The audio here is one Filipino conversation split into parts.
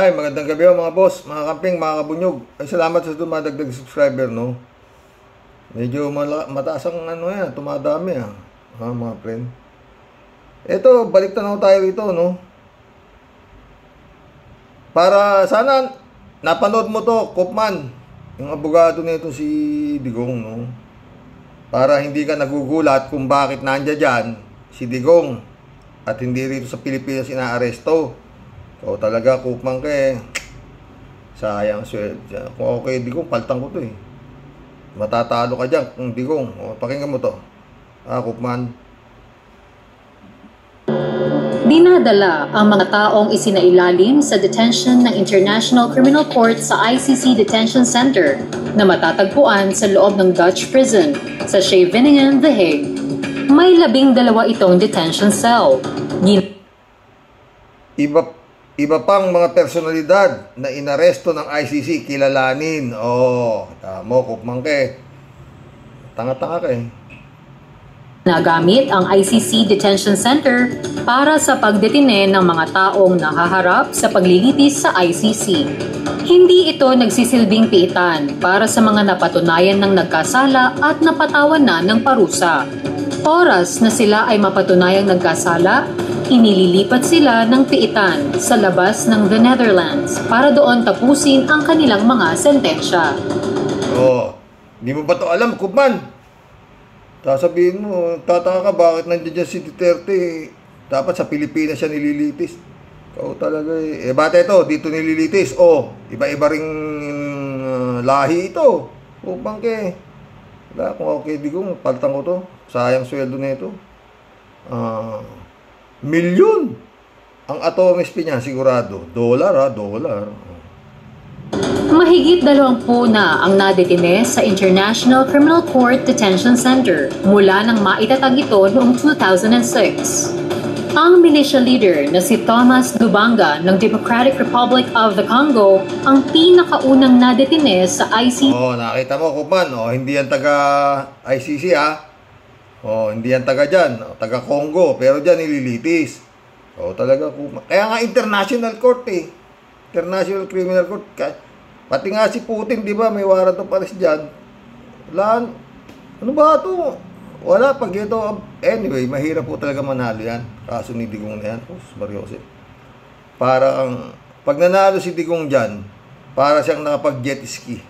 Ay, magandang gabi mga boss, mga kamping, mga kabunyog. Ay, salamat sa dumadagdag subscriber, no? Medyo mataas ang yan, tumadami mga friend. Ito, balik tanaw tayo rito, no? Para sana napanood mo to, Kopman, yung abogado nito si Digong, no? Para hindi ka nagugulat kung bakit nandiyan dyan si Digong at hindi rito sa Pilipinas inaaresto. O talaga, Kopman ka sayang swerte. Kung okay, Digong, paltang ko to matatalo ka dyan kung Digong. O, pakinggan mo to. Kopman. Dinadala ang mga taong isinailalim sa detention ng International Criminal Court sa ICC Detention Center na matatagpuan sa loob ng Dutch prison sa Scheveningen, The Hague. May 12 itong detention cell. Iba pang mga personalidad na inaresto ng ICC, kilalanin. Tamo, Kopman ka tanga-tanga ka Nagamit ang ICC Detention Center para sa pagdetine ng mga taong nahaharap sa paglilitis sa ICC. Hindi ito nagsisilbing piitan para sa mga napatunayan ng nagkasala at napatawan na ng parusa. Oras na sila ay mapatunayang nagkasala, inililipat sila ng piitan sa labas ng the Netherlands para doon tapusin ang kanilang mga sentensya. Hindi mo ba ito alam, Kopman? Sasabihin mo, tataka ka bakit nandiyan si Duterte? Dapat sa Pilipinas siya nililitis. Ikaw talaga bata ito, dito nililitis. Iba-iba ring lahi ito. Kopman ka Wala, kung okay, Digong, paltang ko to. Sayang sweldo na ito. Milyon ang attorney's fee niya, sigurado. Dollar. Mahigit 20 na ang nadetine sa International Criminal Court Detention Center mula nang maitatag ito noong 2006. Ang militia leader na si Thomas Lubanga ng Democratic Republic of the Congo ang pinakaunang nadetine sa ICC. Nakita mo, Kopman, hindi yan taga ICC hindi yan taga dyan, taga Congo, pero dyan nililitis. Talaga, Kopman. Kaya nga international court International Criminal Court. Pati nga si Putin, di ba, may warrant of arrest dyan. Wala, ano ba ito? Wala, pag ito, anyway, mahirap po talaga manalo yan. Kaso ni Digong na yan, Mariose. Parang, pag nanalo si Digong dyan, para siyang nakapag-jet ski.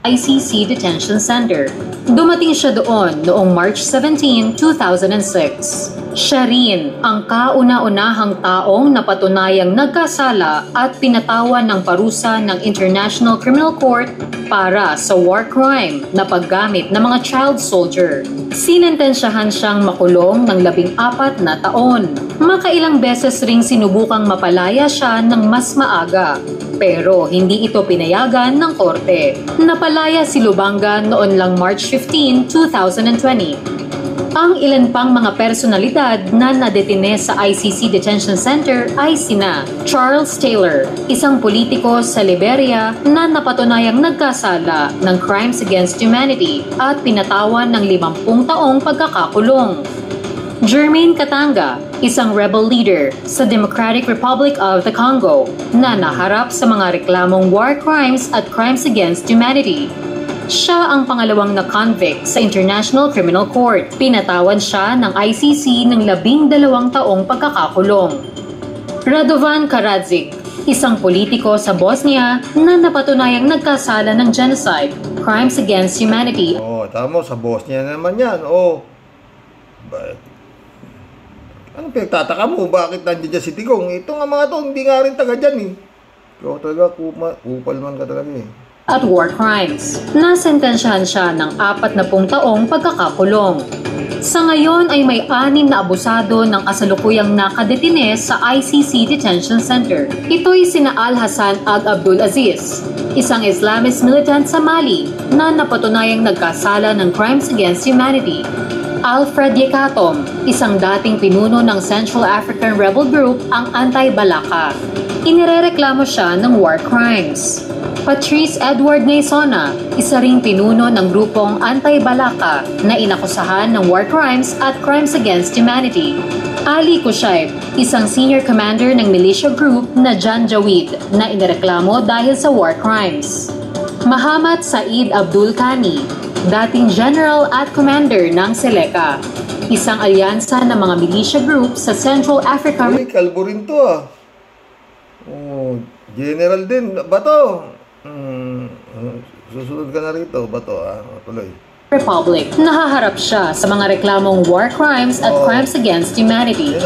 ICC Detention Center. Dumating siya doon noong March 17, 2006. Siya rin ang kauna-unahang taong napatunayang nagkasala at pinatawan ng parusa ng International Criminal Court para sa war crime na paggamit ng mga child soldier. Sinentensyahan siyang makulong ng 14 na taon. Makailang beses ring sinubukang mapalaya siya ng mas maaga. Pero hindi ito pinayagan ng korte. Napalaya si Lubanga noon lang March 15, 2020. Ang ilan pang mga personalidad na nadetine sa ICC Detention Center ay sina Charles Taylor, isang politiko sa Liberia na napatunayang nagkasala ng crimes against humanity at pinatawan ng 50 taong pagkakakulong. Germaine Katanga, isang rebel leader sa Democratic Republic of the Congo na naharap sa mga reklamong war crimes at crimes against humanity. Siya ang pangalawang na convict sa International Criminal Court. Pinatawan siya ng ICC ng 12 taong pagkakakulong. Radovan Karadzic, isang politiko sa Bosnia na napatunayang nagkasala ng genocide, crimes against humanity. Tama, sa Bosnia naman yan. Anong pinagtataka mo? Bakit nandiyan si Digong? Ito nga mga to, hindi nga rin taga dyan Ikaw talaga, kupal man ka talaga At war crimes. Nasentensyahan siya ng 40 taong pagkakakulong. Sa ngayon ay may 6 na abusado ng kasalukuyang nakadetine sa ICC Detention Center. Ito'y sina Al-Hassan Ag Abdul Aziz, isang Islamist militant sa Mali na napatunayang nagkasala ng crimes against humanity. Alfred Yekatom, isang dating pinuno ng Central African Rebel Group ang Anti-Balaka. Inirereklamo siya ng war crimes. Patrice Edward Naysona, isa ring pinuno ng grupong Anti-Balaka na inakusahan ng war crimes at crimes against humanity. Ali Kushaib, isang senior commander ng militia group na Janjaweed na inireklamo dahil sa war crimes. Mahamat Said Abdul Kani, dating general at commander ng Seleka, isang alyansa ng mga militia group sa Central Africa. Uy, kalbo rin to ah. Oh, general din. Bato. Susunod ka na rito. Bato ah. Tuloy. Republic. Nahaharap siya sa mga reklamong war crimes at crimes against humanity.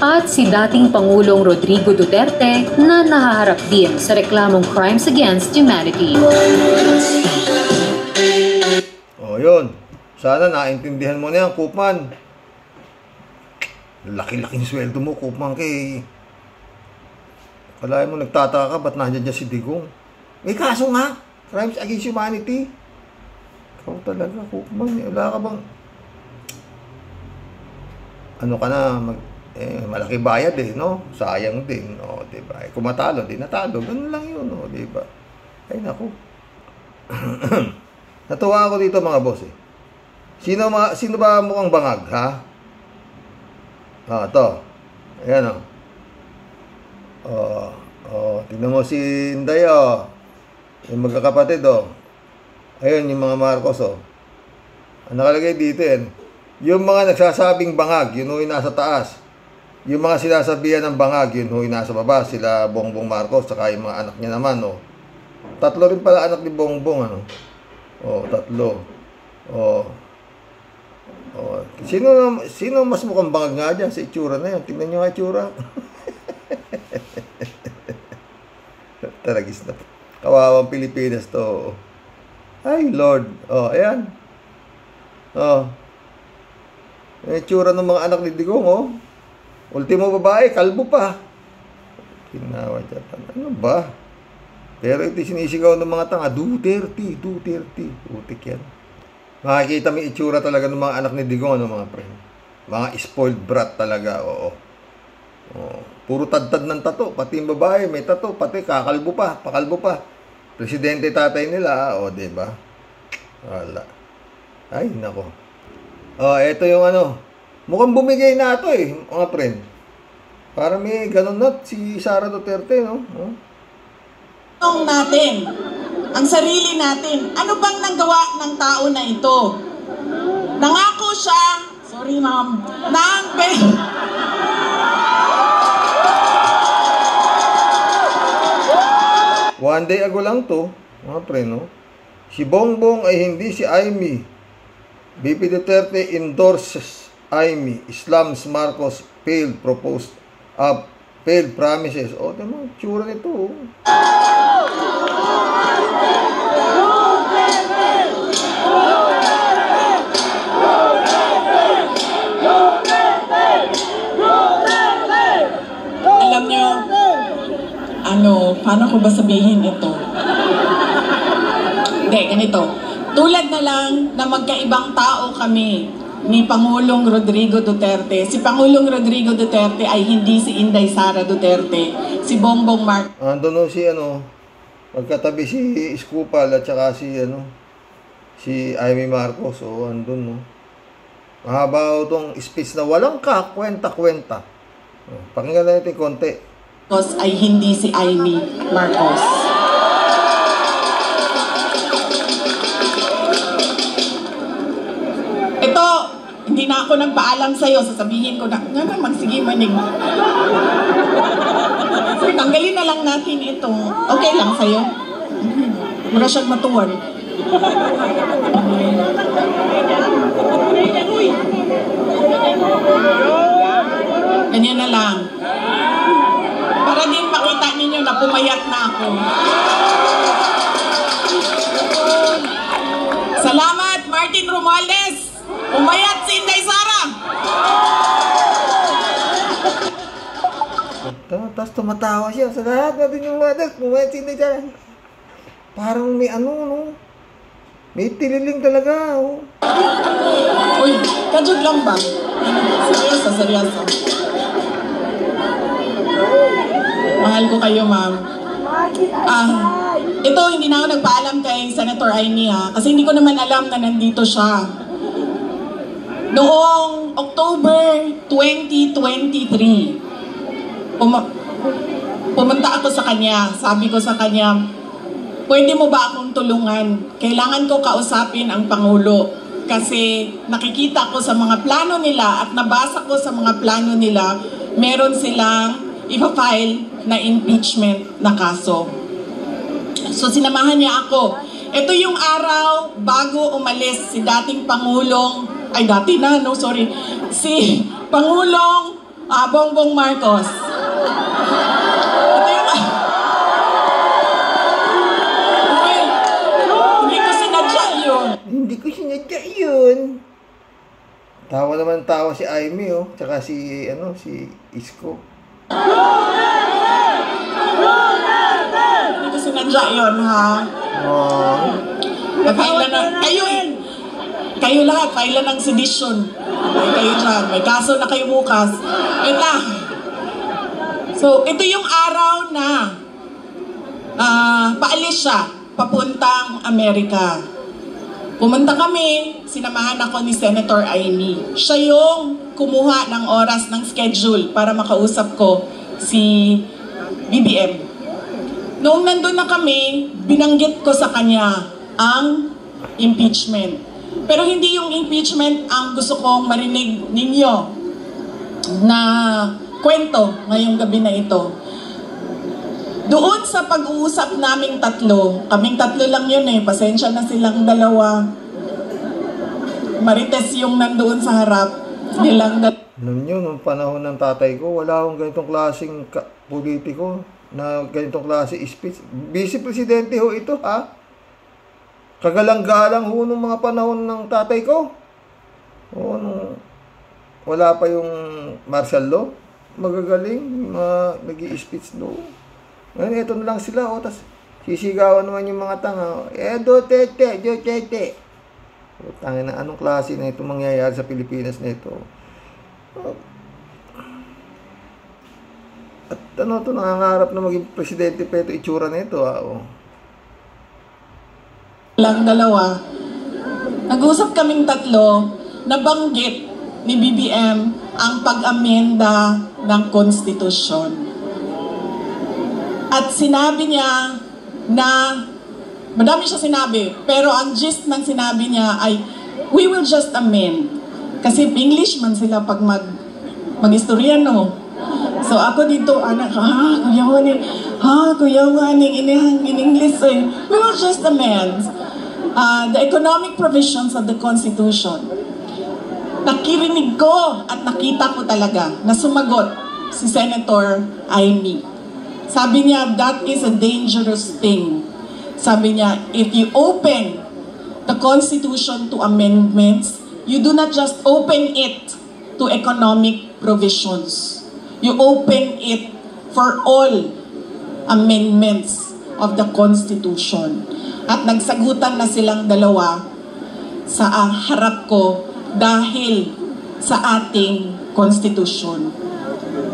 At si dating Pangulong Rodrigo Duterte na nahaharap din sa reklamong crimes against humanity. Oh, yun. Sana naintindihan mo na yan, Koopman. Laki-laking sweldo mo, Koopman, kay... Kalahin mo, nagtataka ka, ba't nandiyan dyan si Digong? May kaso nga, crimes against humanity. Ikaw talaga, Koopman. Wala ka bang... Ano ka na, malaki bayad eh, no? Sayang din, no? Diba? Kung matalo, di natalo. Ganun lang yun, no? Diba? Ay, naku. Natuwa ako dito, mga boss, eh. Sino ba mukhang bangag, ha? Ah, to. Ayan, tingnan mo si Inday, yung magkakapatid, ayun, yung mga Marcos, ang nakalagay dito yan, yung mga nagsasabing bangag, yun yung nasa taas. Yung mga sinasabihan ng bangag, yun yung nasa baba, sila Bongbong Marcos, saka yung mga anak niya naman, Tatlo rin pala anak ni Bongbong, tatlo. Sino mas mukhang bangag nga dyan sa itsura na yan? Tingnan nyo nga itsura. Taragis na. Kawawang Pilipinas to. Ay, Lord. Ayan. Yung itsura ng mga anak ni Digong, Ultimo babae, kalbo pa. Tinawa dyan. Ano ba? Pero ito sinisigaw ng mga tanga, Duterte. Utik yan. Makikita mo itsura talaga ng mga anak ni Digong, mga friend. Mga spoiled brat talaga, Puro tad-tad ng tato, pati yung babae may tato, pati pakalbo pa. Presidente tatay nila, diba? Wala. Ay, nako. Ito yung mukhang bumigay na ito mga friend. Para may ganun na si Sara Duterte, no? Natin, ang sarili natin, ano bang nagawa ng tao na ito? Nangako siya, sorry ma'am, One day ago lang to, mga pre, Si Bongbong ay hindi si Amy. BP Duterte endorses Amy. Islam's Marcos failed promises. Diba, tsura nito, Alam niyo, paano ko ba sabihin ito? Hindi, ganito. Tulad na lang na magkaibang tao kami ni Pangulong Rodrigo Duterte. Si Pangulong Rodrigo Duterte ay hindi si Inday Sara Duterte. Si Bongbong Marcos. Andun si magkatabi si Iskupal at saka si Amy Marcos. Andun, Mahaba itong speech na walang kwenta-kwenta. Pakinggan natin konti. Ay hindi si Amy Marcos. Ito, hindi na ako nagpaalam sa'yo. Sasabihin ko na, sige manig. Tanggalin na lang natin ito. Okay lang sa'yo? Mura siyang matuwan. Ganyan na lang. Para din makita ninyo na pumayat na ako. Salamat, Martin Romualdez! Pumayat si Inday Sara! Tapos tumatawa siya. Sa lahat natin yung mother, pumayat si Inday Sara. Parang may may tililing talaga, Uy, kajog lang ba? Seryoso. Mahal ko kayo, ma'am. Ito, hindi na ako nagpaalam kay Senator Amy, kasi hindi ko naman alam na nandito siya. Noong October 2023, pumunta ako sa kanya. Sabi ko sa kanya, pwede mo ba akong tulungan? Kailangan ko kausapin ang Pangulo. Kasi nakikita ko sa mga plano nila at nabasa ko sa mga plano nila, meron silang ipa-file na impeachment na kaso. So sinamahan niya ako. Ito yung araw bago umalis si dating Pangulong, si Pangulong Bongbong Marcos. Ito yung... Hindi ko sinadya yun. Hindi ko sinadya yun. Tawa naman tawa si Aimee, oh. Tsaka si Isko. Hindi ko sinadya yun, ha? Kayo lahat, file ng sedition. Kayo dyan, may kaso na kayo bukas. Ito. So, ito yung araw na paalis siya, papuntang Amerika. Pumunta kami, sinamahan ako ni Senator Aimee. Siya yung kumuha ng oras ng schedule para makausap ko si BBM. Noong nandun na kami, binanggit ko sa kanya ang impeachment. Pero hindi yung impeachment ang gusto kong marinig ninyo na kwento ngayong gabi na ito. Doon sa pag-uusap naming kaming tatlo lang yun pasensya na silang dalawa. Marites yung nandoon sa harap. Alam nyo, nung panahon ng tatay ko, wala akong ganitong klaseng politiko na ganitong klase speech. Vice Presidente ho ito, ha? Kagalang-galang ho nung mga panahon ng tatay ko. Wala pa yung martial law. Magagaling, nag-i-speech doon. Ngayon, ito na lang sila, tas sisigawan naman yung mga tanga. Duterte. Tangin na, anong klase na ito mangyayari sa Pilipinas na ito? At nangangarap na maging presidente pa ito, itsura na ito, Lang dalawa. Nag-usap kaming tatlo, nabanggit ni BBM ang pag-amenda ng konstitusyon. At sinabi niya na, madami siya sinabi, pero ang gist ng sinabi niya ay, we will just amend. Kasi English man sila pag mag-istoryano. So ako dito, kuyawan in English, we will just amend the economic provisions of the Constitution. Nakirinig ko at nakita ko talaga na sumagot si Senator Aimee. Sabi niya, that is a dangerous thing. Sabi niya, if you open the Constitution to amendments, you do not just open it to economic provisions. You open it for all amendments of the Constitution. At nagsagutan na silang dalawa sa harap ko dahil sa ating Constitution.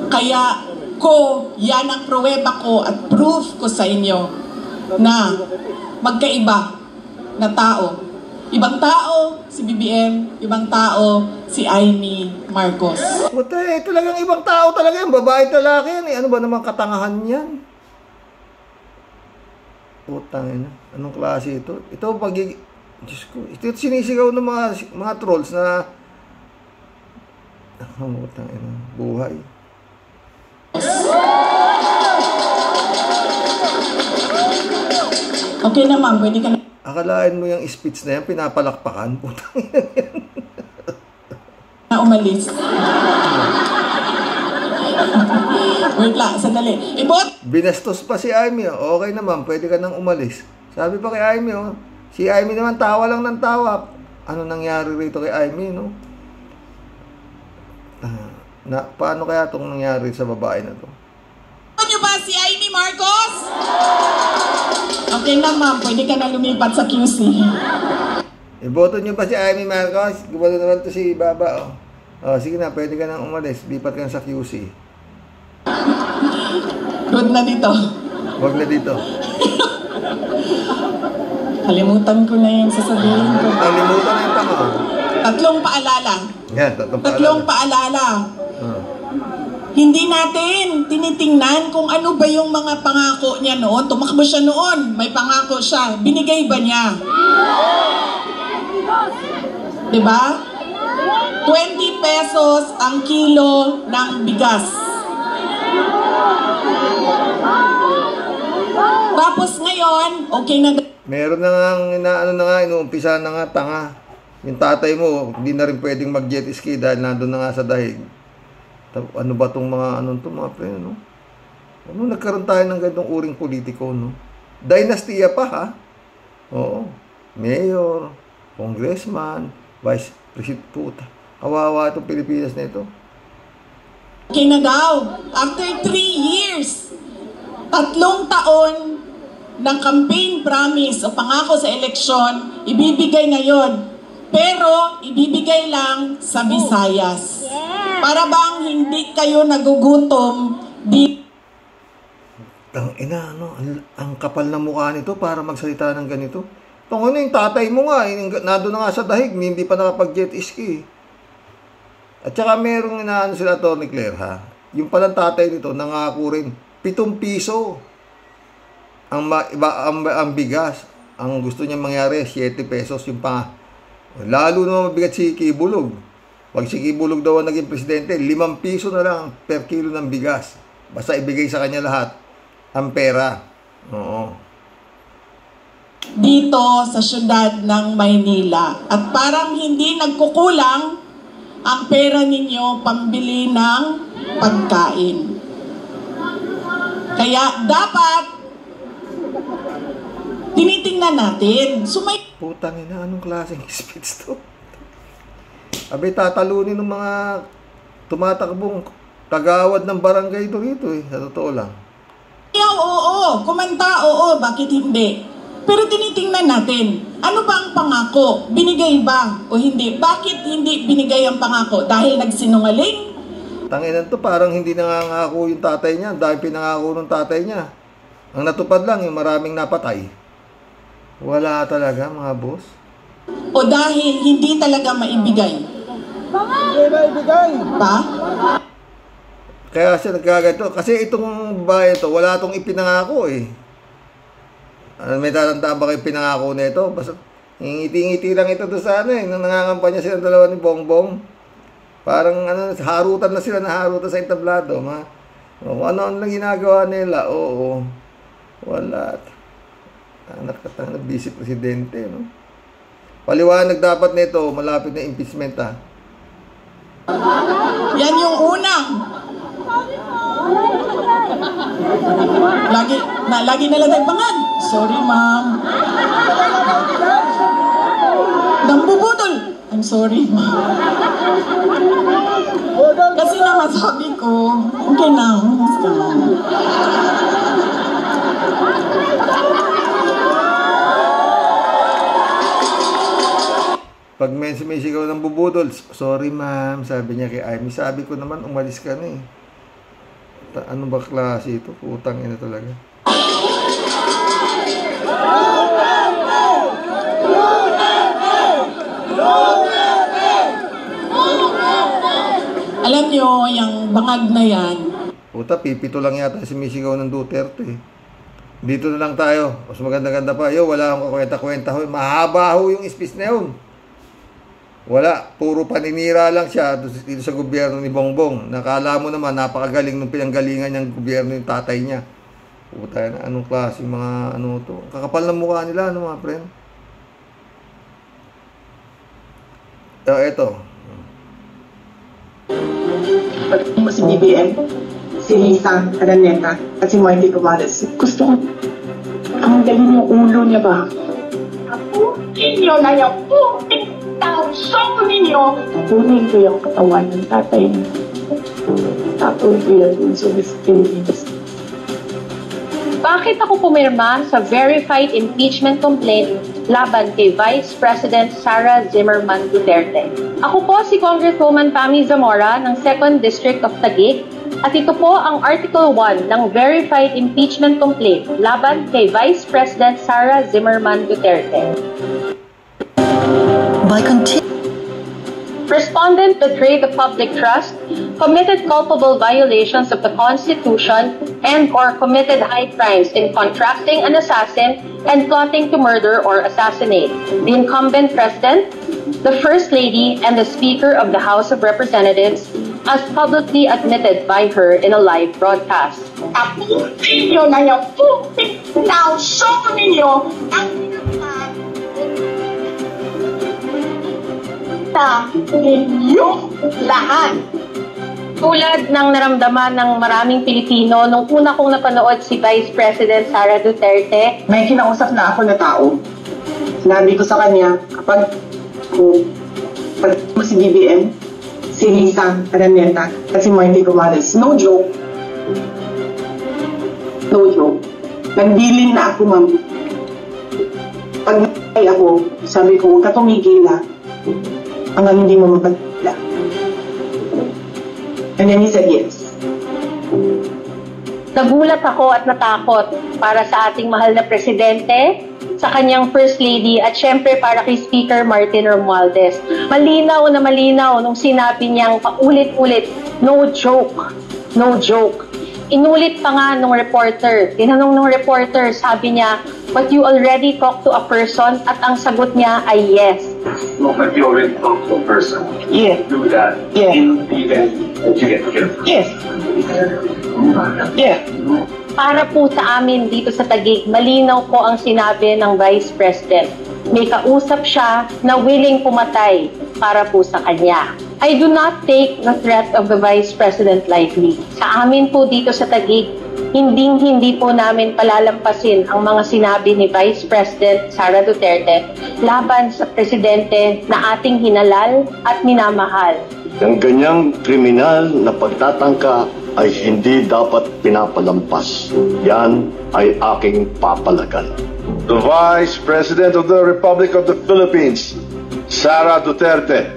Kaya yan ang pruweba ko at proof ko sa inyo na magkaiba na tao. Ibang tao si BBM, ibang tao si Aimee Marcos. Puta, talagang ibang tao talaga yan. Babae talaga yan. Ano ba naman katangahan yan? Putang ina. Anong klase ito? Ito Diyos ko. Ito sinisigaw ng mga trolls na putang ina. Buhay. Okay na ma'am, pwede ka na. Akalain mo yung speech na yan, pinapalakpakan. Putang ina yan. Na umalis. Wait lang, sandali. Binastos pa si Aimee. Okay naman, pwede ka nang umalis. Sabi pa kay Aimee, si Aimee naman tawa lang ng tawa. Ano nangyari rito kay Aimee, no? Paano kaya itong nangyari sa babae na to? Nyo ba si Aimee Marcos? Okay na ma'am, pwede ka na lumipat sa QC. Iboto nyo ba si Aimee Marcos? Gumano naman to si Baba, sige na, pwede ka nang umalis. Lipat ka na sa QC. Good na dito. Huwag na dito. Kalimutan ko na yung sasabihin ko. Kalimutan na yung tama. 3 paalala. Yan, tatlong paalala. Hindi natin tinitingnan kung ano ba yung mga pangako niya noon. Tumakbo siya noon, may pangako siya. Binigay ba niya? Diba? 20 pesos ang kilo ng bigas. Tapos ngayon, okay na. Meron na nga, inuumpisa na nga, tanga. Yung tatay mo, hindi na rin pwedeng mag-jet ski dahil nandun na nga sa dahig. Ano ba itong mga pre, no? Ano, nagkaroon tayo ng ganitong uring politiko, no? Dinastiya pa, ha? Oo. Mayor, congressman, vice president, puta. Kawawa itong Pilipinas na ito. Okay na daw. After 3 years, 3 taon ng campaign promise o pangako sa eleksyon, ibibigay ngayon. Pero, ibibigay lang sa Visayas. Para bang hindi kayo nagugutom di... Ina, ano, ang kapal na mukha nito para magsalita ng ganito. Ano yung tatay mo nga, nado na nga sa dahig, hindi pa nakapag-jet ski. At saka merong inaano sila, Atty. Claire, ha? Yung palang tatay nito, nangako rin, 7 piso ang bigas. Ang gusto niya mangyari, 7 pesos yung pa. Lalo na mabigat si Kibulog. Pag si Kibulog daw ang naging presidente, 5 piso na lang per kilo ng bigas. Basta ibigay sa kanya lahat ang pera. Oo. Dito sa syudad ng Maynila. At parang hindi nagkukulang ang pera ninyo pambili ng pagkain. Kaya dapat tinitingnan natin. Putang ina, anong klaseng speech to? Abi, tatalunin ng mga tumatakbong kagawad ng barangay ito rito eh. Sa totoo lang. Oo, kumanta, oo, bakit hindi? Pero tinitingnan natin, ano ba ang pangako? Binigay ba o hindi? Bakit hindi binigay ang pangako? Dahil nagsinungaling? Tanginan to, parang hindi nangangako yung tatay niya dahil pinangako ng tatay niya. Ang natupad lang yung maraming napatay. Wala talaga, mga boss. O dahil hindi talaga maibigay? Hindi maibigay. Pa? Kaya siya nagkaganito. Kasi itong bahay ito, wala itong ipinangako eh. May tatandaan ba kayo pinangako na ito? Basta ngiti-ngiti lang ito doon sa ano eh. Nung nangangampanya silang dalawa ni Bongbong. Parang harutan na sila, naharutan sa entablado. Ano lang ginagawa nila? Oo. Wala. Nakatanga vice presidente, no? Paliwanag dapat nito, malapit na impeachment, ha? Yan yung unang. Lagi nalang nagpangag. Sorry, ma'am. Nambubudol. I'm sorry, ma'am. Kasi naman sabi ko, okay na, basta. Pag may sumisigaw ng bubudol, sorry ma'am, sabi niya kay Amy. Sabi ko naman, umalis ka na eh. Ano ba klase ito? Putang ina talaga. Alam nyo, yung bangag na yan. Puta, pipito lang yata sumisigaw ng Duterte eh. Dito na lang tayo. Mas maganda-ganda pa. Yo, wala akong kakwenta-kwenta. Mahaba ho yung speech na yun. Wala, puro paninira lang siya dito sa gobyerno ni Bongbong. Nakala mo naman, napakagaling ng pinanggalingan niyang gobyerno yung tatay niya. Puta na, anong klase mga ano to? Kakapal ng mukha nila, ano mga friend? Eto. Mo si BBM, si Lisa Araneta, at si Marty Gomales. Gusto ko, ang galing yung ulo niya ba? Ako, inyo na yung puting tawso ninyo. Kunin ko yung katawan ng tatay niya. Tapos ko yung sa Pilipinas. Bakit ako pumirma sa verified impeachment complaint laban kay Vice President Sara Zimmerman Duterte? Ako po si Congresswoman Pami Zamora ng 2nd District of Taguig at ito po ang Article 1 ng verified impeachment complaint laban kay Vice President Sara Zimmerman Duterte. Respondent betrayed the public trust, committed culpable violations of the Constitution, and/or committed high crimes in contracting an assassin and plotting to murder or assassinate the incumbent president, the First Lady, and the Speaker of the House of Representatives, as publicly admitted by her in a live broadcast. Tapusin nyo na yung pupit na show ninyo ang sa inyong lahat. Tulad ng naramdaman ng maraming Pilipino nung una kong napanood si Vice President Sara Duterte, May kinausap na ako na tao. Sinabi ko sa kanya, kapag mo si BBM, si Lisa Araneta, at si Marty Gomales, no joke. No joke. Nagbilin na ako, ma'am. Pag nakay ako, sabi ko, huwag ka tumigil na hanggang hindi mo mapagpila. And then he said yes. nagulat ako at natakot para sa ating mahal na presidente, sa kanyang First Lady, at syempre para kay Speaker Martin Romualdez. Malinaw na malinaw nung sinabi niyang paulit-ulit, no joke, no joke. Inulit pa nga nung reporter, tinanong nung reporter, sabi niya, but you already talked to a person, at ang sagot niya ay yes. No, but you already talked to a person. Yeah. Do that Yeah. in the event that you get killed. Yes. Yeah. Para po sa amin dito sa Taguig, malinaw po ang sinabi ng Vice President. May kausap siya na willing pumatay para po sa kanya. I do not take the threat of the Vice President lightly. Sa amin po dito sa Taguig, hindi po namin palalampasin ang mga sinabi ni Vice President Sara Duterte laban sa presidente na ating hinalal at minamahal. Ang ganyang kriminal na pagtatangka ay hindi dapat pinapalampas. Yan ay aking papalagan. The Vice President of the Republic of the Philippines, Sara Duterte,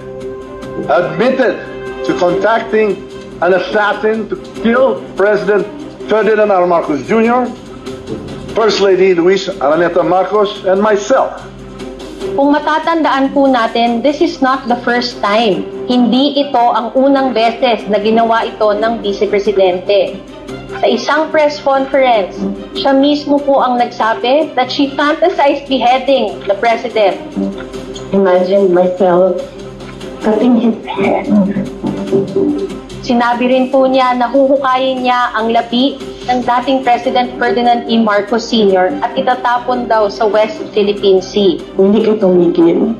admitted to contacting an assassin to kill President Ferdinand R. Marcos Jr., First Lady Luis Araneta Marcos, and myself. Kung matatandaan po natin, this is not the first time. Hindi ito ang unang beses na ginawa ito ng Vice Presidente. Sa isang press conference, siya mismo po ang nagsabi that she fantasized beheading the President. Imagine myself cutting his head. Sinabi rin po niya na huhukayin niya ang labi ng dating President Ferdinand E. Marcos Sr. at itatapon daw sa West Philippine Sea. Hindi ka tumigil.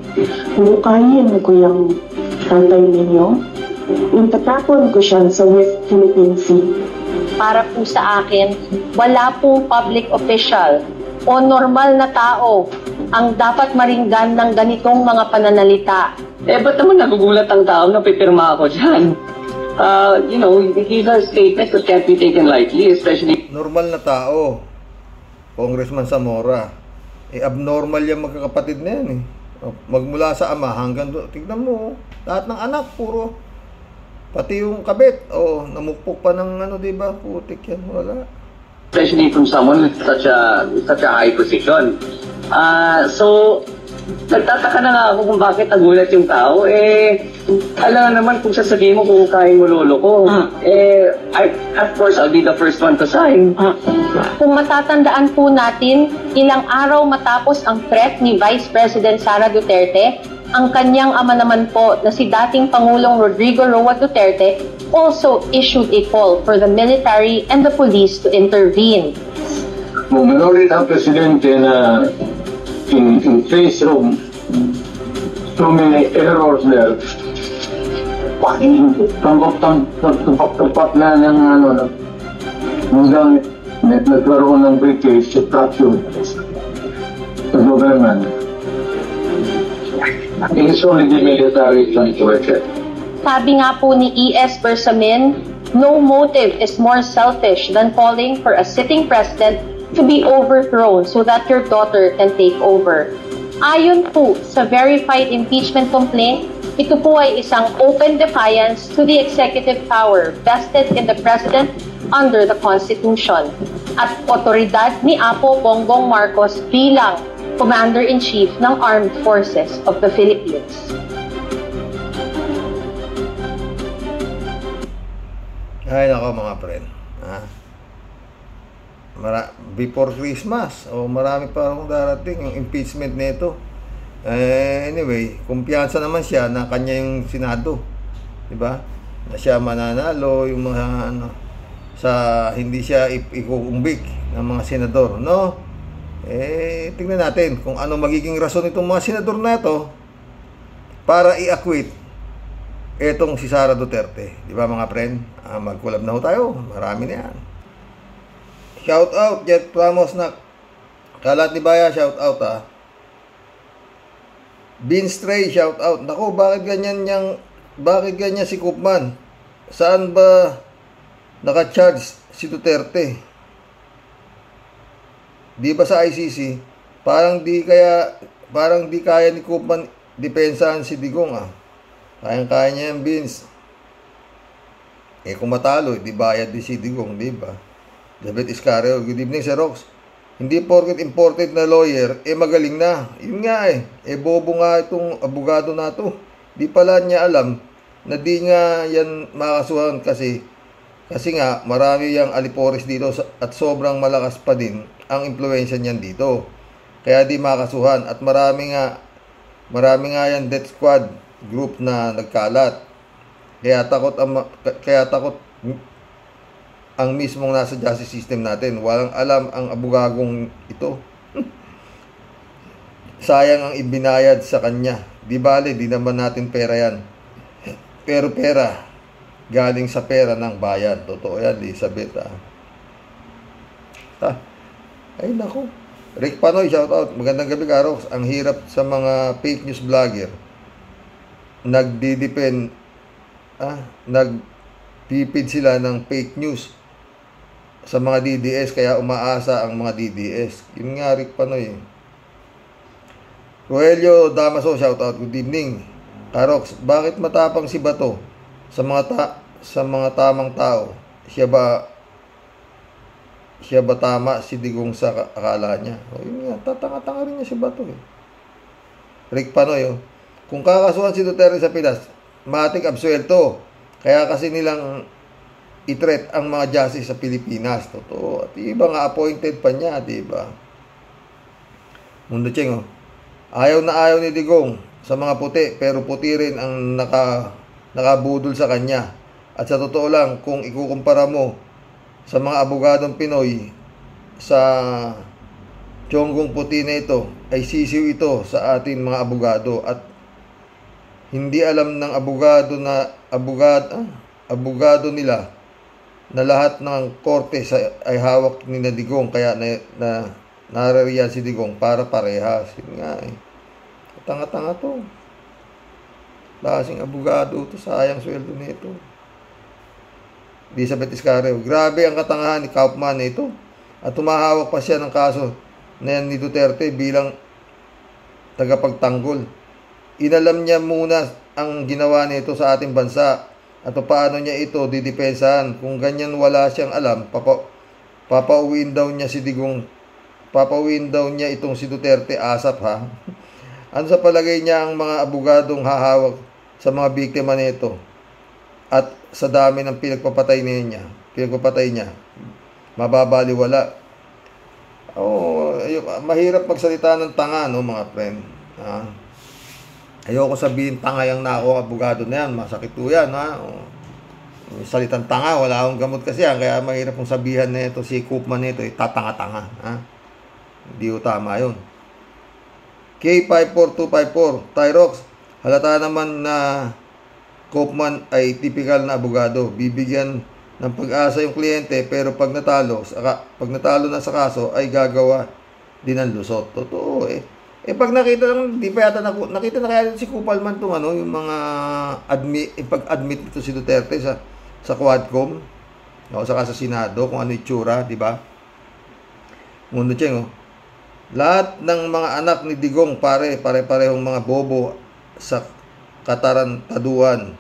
Hukayin ko yung tatay ninyo. Itatapon ko siya sa West Philippine Sea. Para po sa akin, wala pong public official o normal na tao ang dapat maringgan ng ganitong mga pananalita. Ba't naman nagugulat ang tao na pipirma ako dyan? These are statements that can't be taken lightly, especially... Normal na tao, Congressman Zamora. Abnormal yung magkakapatid na yan eh. Magmula sa ama hanggang doon. Tignan mo, lahat ng anak, puro. Pati yung kabit, namukpok pa ng diba? Putik yan, wala. Especially from someone with such a high position. So, nagtataka na nga ako kung bakit nagulat yung tao. Alam naman kung sasabihin mo kung kain mo lolo ko. Of course, I'll be the first one to sign. Kung matatandaan po natin, ilang araw matapos ang threat ni Vice President Sara Duterte, ang kanyang ama naman po na si dating Pangulong Rodrigo Roa Duterte also issued a call for the military and the police to intervene. Manorit ang presidente na in face of so many errors there, tanggap na ng hanggang nagkaroon ng British fracture sa government. It is only the military situation. Sabi nga po ni E.S. Bersamin, no motive is more selfish than calling for a sitting president to be overthrown so that your daughter can take over. Ayon po sa verified impeachment complaint, ito po ay isang open defiance to the executive power vested in the President under the Constitution at otoridad ni Apo Bongbong Marcos bilang Commander-in-Chief ng Armed Forces of the Philippines. Ay, nako mga friend. Before Christmas, marami pa akong darating yung impeachment nito. Anyway, kumpiyansa naman siya na kanya yung Senado. Diba? Na siya mananalo, yung mga hindi siya ikukumbik ng mga senador, no? Tingnan natin kung ano magiging rason itong mga senador na ito para i-acquit etong si Sara Duterte. Di ba mga friend? Mag-collab na ho tayo. Marami na yan. Shout out, Jet Ramos na Kalat ni Baya, shout out Bean Stray, shout out. Naku, bakit ganyan si Koopman? Saan ba naka-charge si Duterte? Di ba sa ICC? Parang di kaya ni Koopman depensahan si Digong Kayang-kaya niya yung Beans. Kung matalo, di bayad di si Digong, di ba? David Iscareo, good evening Sir Rox. Hindi porket imported na lawyer, magaling na. Yun nga bobo nga itong abogado na to. Di pala niya alam na di nga yan makasuhan kasi nga marami yung alipores dito at sobrang malakas pa din ang impluensya niyan dito. Kaya di makasuhan at marami nga yan death squad group na nagkalat. Kaya takot ang mismong nasa justice system natin. Walang alam ang abogagong ito. Sayang ang ibinayad sa kanya. Di bale, di naman natin pera yan. Pero pera, galing sa pera ng bayan. Totoo yan, Elizabeth. Ay, naku. Rick Panoy, shout out. Magandang gabi, Karox. Ang hirap sa mga fake news vlogger. Nagpipid sila ng fake news sa mga DDS, kaya umaasa ang mga DDS. Yun nga, Rick Panoy. Rogelio Damaso, shout out. Good evening. Karox, bakit matapang si Bato sa mga tamang tao? Siya ba tama si Digong sa akala niya? Yun nga, tatanga-tanga rin niya si Bato Rick Panoy, kung kakasuhan si Duterte sa Pinas, matik absuelto. Kaya kasi nilang i-threat ang mga justice sa Pilipinas. Totoo. At iba nga appointed pa niya, diba? Mundo Cheng, ayaw na ayaw ni Digong sa mga puti, pero puti rin ang nakabudol sa kanya. At sa totoo lang, kung ikukumpara mo sa mga abogadong Pinoy sa tiyonggong puti na ito, ay sisiw ito sa atin mga abogado. At hindi alam ng abogado nila na lahat ng korte ay hawak ni Digong, kaya narariyan si Digong para parehas. Yun nga Tanga-tanga to. Lasing abogado to, sayang sweldo nito. Elizabeth Iscareo, grabe ang katangahan ni Kaufman nito. At tumahawak pa siya ng kaso na yan ni Duterte bilang tagapagtanggol. Inalam niya muna ang ginawa nito sa ating bansa at paano niya ito didepensahan. Kung ganyan wala siyang alam, papauwiin daw niya si Digong, papauwiin daw niya itong si Duterte ASAP Ano sa palagay niya ang mga abogadong hahawak sa mga biktima nito at sa dami ng pinagpapatay niya, mababaliwala. Mahirap magsalita ng tanga, no mga friend. Ayoko sabihin tanga yung nako abogado na yan. Masakit po yan, salitang tanga, wala akong gamot kasi yan. Kaya mahirap kong sabihan na ito, si Koopman nito, tatanga-tanga. Hindi ko tama yun. K54254, Tyrox, halata naman na Koopman ay typical na abogado. Bibigyan ng pag-asa yung kliyente, pero pag natalo na sa kaso, ay gagawa din ng lusot. Totoo pag nakita lang, di pa yata nakita na kaya si Kupalman itong yung mga pag-admit nito si Duterte sa Quadcom, saka sa Senado, kung ano itsura, di ba? Mundo Cheng, lahat ng mga anak ni Digong pare-parehong mga bobo sa katarantaduan.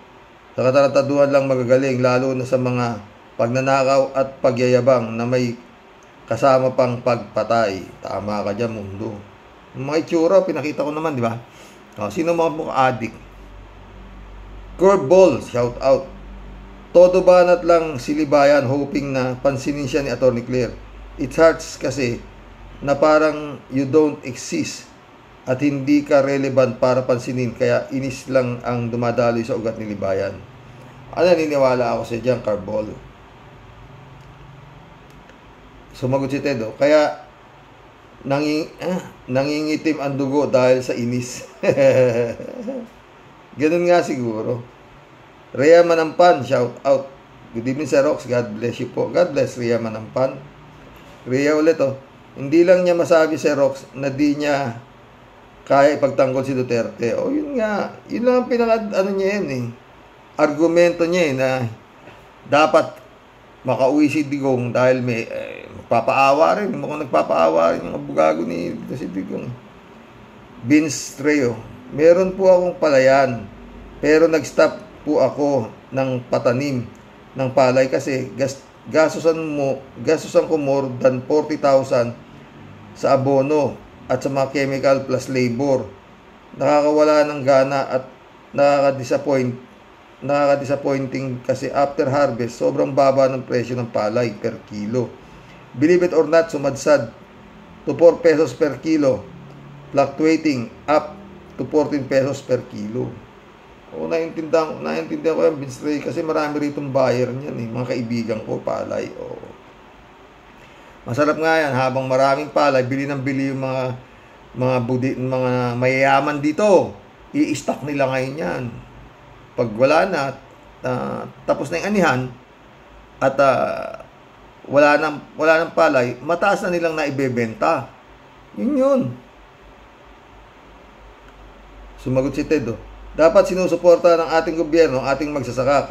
Sa katarantaduan lang magagaling, lalo na sa mga pagnanakaw at pagyayabang na may kasama pang pagpatay. Tama ka dyan, Mundo. Mga itsura, pinakita ko naman, di ba? Sino mga mukha adik? Curveball, shout out. Todo banat lang si Libayan hoping na pansinin siya ni Atty. Claire. It hurts kasi na parang you don't exist at hindi ka relevant para pansinin, kaya inis lang ang dumadaloy sa ugat ni Libayan. Naniniwala ako sa diyan, Carbol. Sumagot si Tedo, kaya nangingitim ang dugo dahil sa inis. Ganun nga siguro. Rhea Manampan, shout out. Good evening, Sir Rox. God bless you po. God bless Rhea Manampan. Rhea ulit, hindi lang niya masabi, Sir Rox, na di niya kaya ipagtanggol si Duterte. Yun nga. Yun lang ang niya yun, argumento niya, na dapat makauwi si Digong dahil may magpapaawa rin. Mukhang nagpapaawa rin yung abogado ni si Digong. Vince Treo, meron po akong palayan, pero nag-stop po ako ng patanim ng palay kasi gastusan ko more than 40,000 sa abono at sa mga chemical plus labor. Nakakawala ng gana at nakaka-disappointing kasi after harvest, sobrang baba ng presyo ng palay per kilo. Believe it or not, sumadsad to 4 pesos per kilo, fluctuating up to 14 pesos per kilo. Naintindihan ko yan, Vince Ray, kasi marami ritong buyer niyan, mga kaibigan ko, palay. Masarap nga yan, habang maraming palay, bili ng bili yung mga mayayaman dito. I-stock nila ngayon yan. Pag wala na, tapos na yung anihan, at wala nang palay, mataas na nilang naibebenta. Yun. Sumagot si Tedo, dapat sinusuporta ng ating gobyerno ang ating magsasaka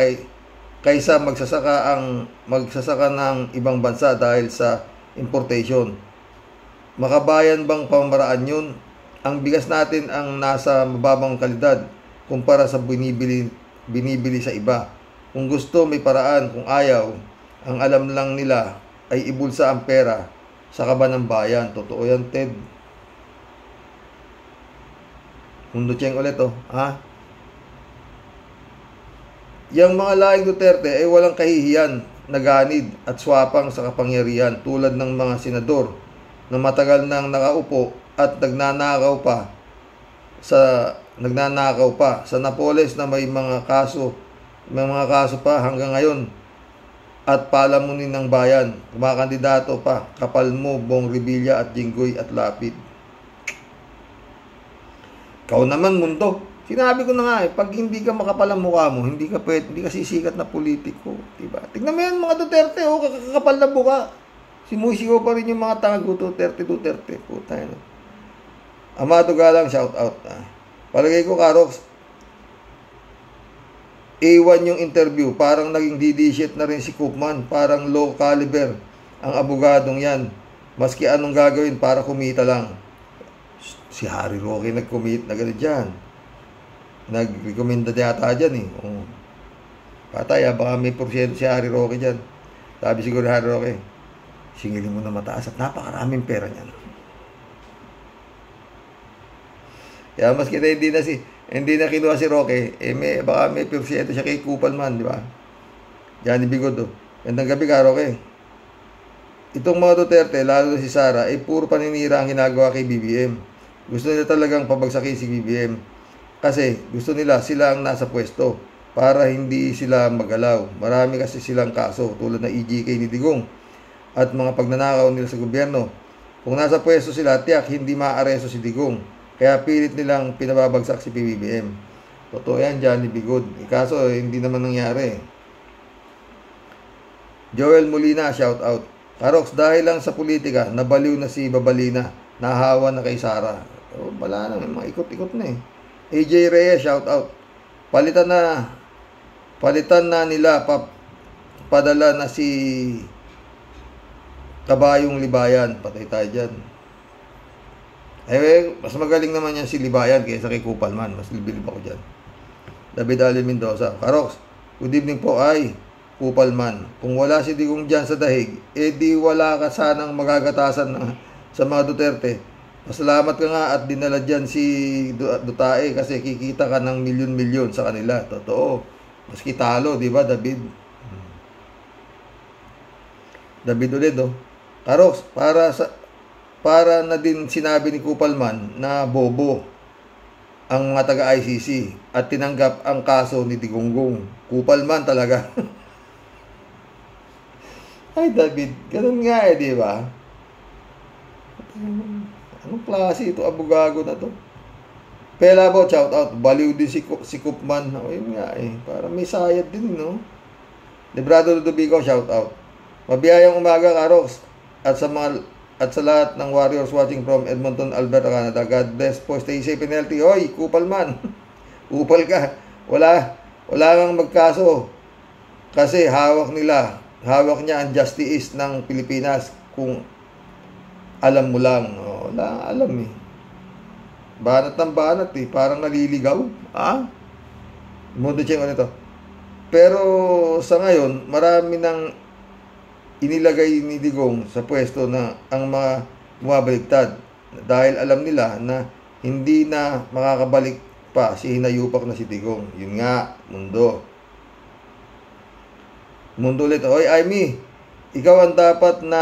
kaysa magsasaka ng ibang bansa dahil sa importation. Makabayan bang pamamaraan yun? Ang bigas natin ang nasa mababang kalidad kumpara sa binibili sa iba. Kung gusto, may paraan. Kung ayaw, ang alam lang nila ay ibulsa ang pera sa kaban ng bayan. Totoo yan, Ted. Mundo Cheng ulit, Yang mga laing Duterte ay walang kahihiyan, naganid at swapang sa kapangyarihan tulad ng mga senador na matagal nang nakaupo at nagnanakaw pa sa Napoles na may mga kaso pa hanggang ngayon at palamunin ng bayan. Kumakandidato pa, kapal mo, Bong Revilla at Jinggoy at Lapid. Ikaw naman, Mundo. Sinabi ko na nga, pag hindi ka makapal ang mukha mo, hindi ka sisikat na politiko, diba? Tingnan mo yan, mga Duterte, kakapal na buka. Simusigaw pa rin yung mga tango, Duterte, puta yan. Amado Galang, shout out. Palagay ko, Karox, A1 yung interview, parang naging DD shit na rin si Koopman, parang low caliber ang abogadong yan. Maski anong gagawin para kumita lang. Si Harry Roque nag-commit na gano'n dyan. Nag-recommenda yata dyan Patay, baka may porsyento si Harry Roque dyan. Sabi siguro ni Harry Roque, singilin mo na mataas at napakaraming pera niyan. Kaya maski na hindi na kinuha si Roque, baka may porsyento siya kay Kupalman, di ba? Johnny Bigodo. Gandang gabi ka, Roque. Itong mga Duterte, lalo si Sara, puro paninira ang ginagawa kay BBM. Gusto nila talagang pabagsakin si BBM. Kasi gusto nila sila ang nasa pwesto para hindi sila magalaw. Marami kasi silang kaso tulad na EJK ni Digong at mga pagnanakaw nila sa gobyerno. Kung nasa pwesto sila, tiyak hindi maaaresto si Digong. Kaya pilit nilang pinababagsak si PBBM. Totoo yan, Johnny Bigod. Kaso hindi naman nangyari. Joel Molina, shout out. Karox, dahil lang sa politika, nabaliw na si Babalina, nahawa na kay Sara. Wala na, may mga ikot-ikot na AJ Reyes, shout out. Palitan na nila, padala na si Kabayong Libayan. Patay tayo dyan. Mas magaling naman yan si Libayan kaysa kay Kupalman. Mas libilib ako dyan. David Ali Mendoza. Karox, good evening po ay Kupalman. Kung wala si Digong dyan sa dahig, di wala ka sanang magagatasan sa mga Duterte. Pasalamat ka nga at dinala dyan si Dutae kasi kikita ka ng milyon-milyon sa kanila. Totoo. Maski talo, di ba, David? David Uledo. Karox, para na din sinabi ni Kupalman na bobo ang mga taga-ICC at tinanggap ang kaso ni Digonggong. Kupalman talaga. Ay, David, ganun nga di ba? Anong klase ito, abogago na to? Pelabo, shout out. Baliw din si Kupman. O, yun nga para may sayad din, no? Librado Ludovico, shout out. Mabiyayang umaga, Karox. At sa lahat ng Warriors watching from Edmonton, Alberta, Canada. God bless po. Stay safe and healthy. Hoy, Kupalman. Upal ka. Wala kang magkaso. Kasi hawak niya ang justice ng Pilipinas kung alam mo lang. Wala alam Banat ng banat parang naliligaw. Mundo Cheng nito. Pero sa ngayon, marami nang inilagay ni Digong sa pwesto na ang mga bumabaligtad dahil alam nila na hindi na makakabalik pa si hinayupak na si Digong. Yun nga, mundo ulit. Oy, Amy, ikaw ang dapat na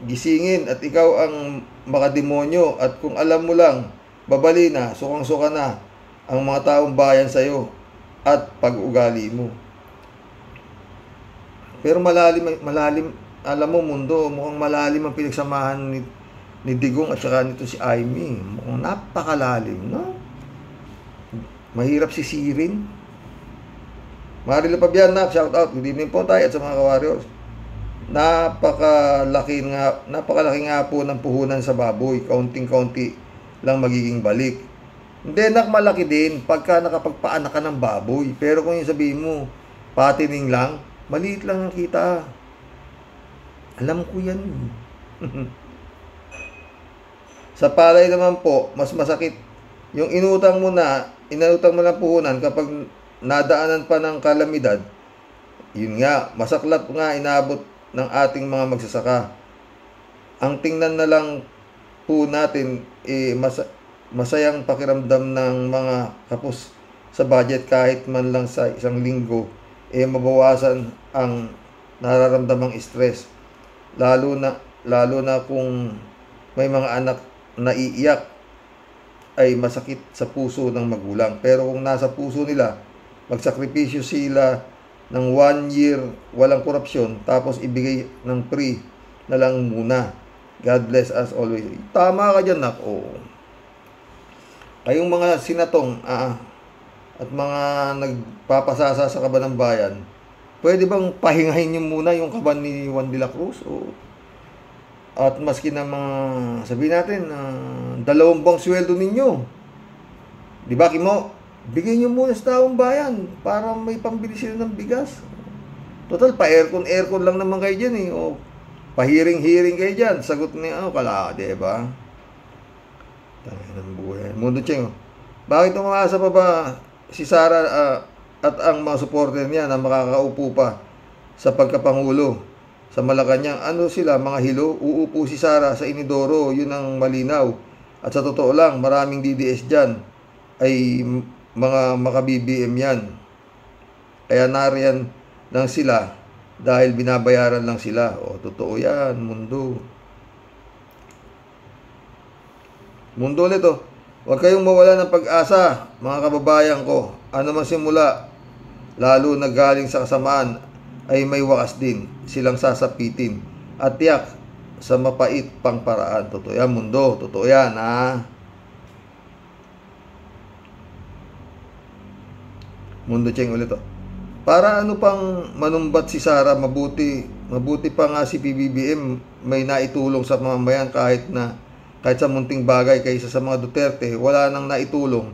gisingin at ikaw ang makademonyo at kung alam mo lang, babali na, sukang-suka na ang mga taong bayan sa'yo at pag-ugali mo. Pero malalim, alam mo mundo, mukhang malalim ang pinagsamahan ni Digong at saka nito si Amy. Mukhang napakalalim, no? Mahirap sisirin. Marilo Pabianak, shout out. Good evening po tayo at sa mga ka-warriors. Napakalaki nga po ng puhunan sa baboy. Kaunting-kaunti lang magiging balik. Hindi, malaki din pagka nakapagpaanak ka ng baboy. Pero kung yung sabihin mo, patining lang, maliit lang ang kita. Alam ko yan. Sa palay naman po, mas masakit. Yung inutang mo ng puhunan kapag nadaanan pa ng kalamidad, yun nga, masaklap nga inabot ng ating mga magsasaka. Ang tingnan na lang po natin, masayang pakiramdam ng mga kapos sa budget kahit man lang sa isang linggo, mabawasan ang nararamdamang stress. Lalo na kung may mga anak na iiyak, ay masakit sa puso ng magulang. Pero kung nasa puso nila, magsakripisyo sila ng 1 year walang korupsyon tapos ibigay ng free na lang muna. God bless us always. Tama ka dyan, nako. Kayong mga sinatong at mga nagpapasasa sa kaban ng bayan, pwede bang pahingahin nyo muna yung kaban ni Juan de la Cruz? At maski na mga sabihin natin 2 buwang sweldo ninyo, di ba, Kimo? Bigyan nyo muna sa taong bayan para may pambili sila ng bigas. Total, pa-aircon lang naman kayo dyan o pahiring-hiring kayo dyan. Sagot ni kala, diba? Tangin ng buhay. Mundo Cheng, bakit umaasa pa ba si Sara at ang mga supporter niya na makakaupo pa sa pagkapangulo sa Malacanang? Ano sila, mga hilo? Uupo si Sara sa inidoro, yun ang malinaw. At sa totoo lang, maraming DDS dyan ay mga maka-BBM yan. Kaya nariyan lang sila dahil binabayaran lang sila. Totoo yan, mundo. Mundo ulit Huwag kayong mawala ng pag-asa, mga kababayan ko. Ano man simula, lalo na galing sa kasamaan, ay may wakas din silang sasapitin. At tiyak sa mapait pang paraan. Totoo yan, mundo. Totoo yan, Mundo Cheng ulit Para ano pang manumbat si Sara, mabuti pa nga si PBBM may naitulong sa mamamayan kahit sa munting bagay. Kaysa sa mga Duterte, wala nang naitulong.